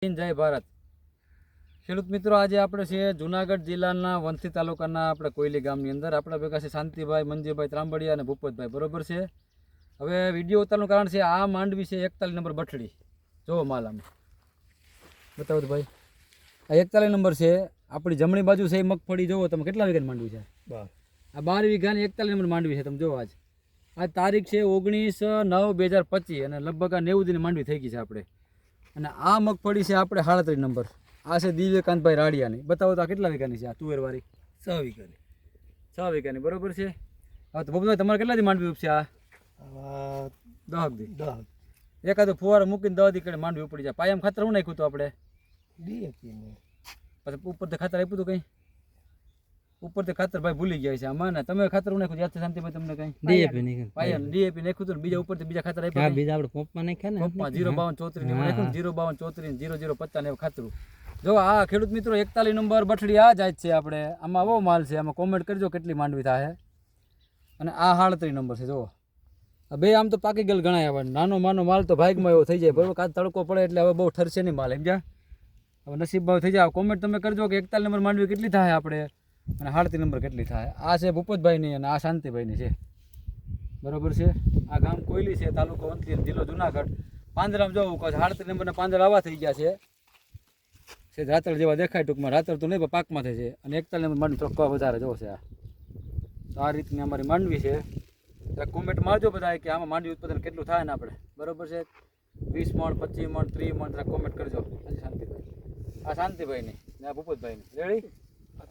જય ભારત ખેડૂત મિત્રો, આજે આપણે છે જુનાગઢ જિલ્લાના વંથલી તાલુકાના આપણે કોયલી ગામની અંદર. આપણા ભેગા છે શાંતિભાઈ, મંજીભાઈ ત્રાંબડિયા અને ભૂપતભાઈ. બરોબર છે. હવે વિડીયો ઉતારવાનું કારણ છે આ માંડવી છે 41 નંબર બઠડી. જોવો માલ આમ બતાવો તો ભાઈ. આ 41 નંબર છે. આપણી જમણી બાજુ છે એ મગફળી. જોવો તમે કેટલા વીઘાની માંડવી છે? આ 12 વીઘાની 41 નંબર માંડવી છે. તમે જોવો આજ તારીખ છે 19/9/2025 અને લગભગ આ 90 દિન માંડવી થઈ ગઈ છે આપણે. અને આ મગફળી છે આપણે 37 નંબર. આ છે દિવ્યકાંતભાઈ રાડિયાની. બતાવો તો આ કેટલા વીઘાની છે? આ તુવેરવાળી 6 વીઘાની. 6 વીઘાની બરોબર છે. હા તો ભૂપતભાઈ તમારે કેટલા દી માંડવી ઉપશે? આ 10 દી. એકાદો ફુવારો મૂકીને 10 દીकडे માંડવી ઉપડી જાય. પાયામાં ખાતર હું નાખ્યું હતું આપણે? ડીએપી. પછી ઉપરથી ખાતર આપ્યું હતું કંઈ? ઉપરથી ખાતર ભાઈ ભૂલી ગયા છે આમાં ને. તમે ખાતર હું નાખ્યું યાદ છે શાંતિભાઈ તમને કંઈ? ડીએપી નાખ્યું. પાયા ડીએપી નાખ્યું હતું. બીજા ઉપરથી બીજા ખાતર આપ્યા? હા, બીજા આપણે પંપમાં નાખ્યા ને. પંપમાં 05234 ને નાખ્યું. 05234 0050 ને ખાતરું. જો આ ખેડૂત મિત્રો 41 નંબર બઠડી આ જાય છે આપણે. આમાં આવો માલ છે. આમાં કોમેન્ટ કરજો કેટલી માંડવી થાય. અને આ 37 નંબર છે. જુઓ બે આમ તો પાકી ગયેલ ગણાય. હવે નાનો માનો માલ તો ભાગમાં એવો થઈ જાય. બરોબર, કાચ તડકો પડે એટલે હવે બહુ ઠરશે નહીં માલ. સમજ્યા? હવે નસીબ ભાવ થઈ જાય. કોમેન્ટ તમે કરજો કે 41 નંબર માંડવી કેટલી થાય આપણે અને 37 નંબર કેટલી થાય. આ છે ભૂપતભાઈની અને આ શાંતિભાઈની છે. બરોબર છે. આ ગામ કોયલી છે, તાલુકો વંથલી, જિલ્લો જુનાગઢ. પાંદરામાં જોવું કહો 37 નંબરના પાંદડા આવા થઈ ગયા છે. રાતળ જેવા દેખાય. ટૂંકમાં રાતળ તો નહીં પણ પાકમાં થાય છે. અને 41 નંબર માંડવી ચોખ્ખા વધારે જોશે. આ રીતની અમારી માંડવી છે. કોમેન્ટ મારજો બધા કે આમાં માંડવી ઉત્પાદન કેટલું થાય ને આપણે. બરોબર છે. 20 મણ, 25 મણ, 30 મણ કોમેન્ટ કરજો. શાંતિભાઈ, આ શાંતિભાઈની ને આ ભૂપતભાઈની. રેડી?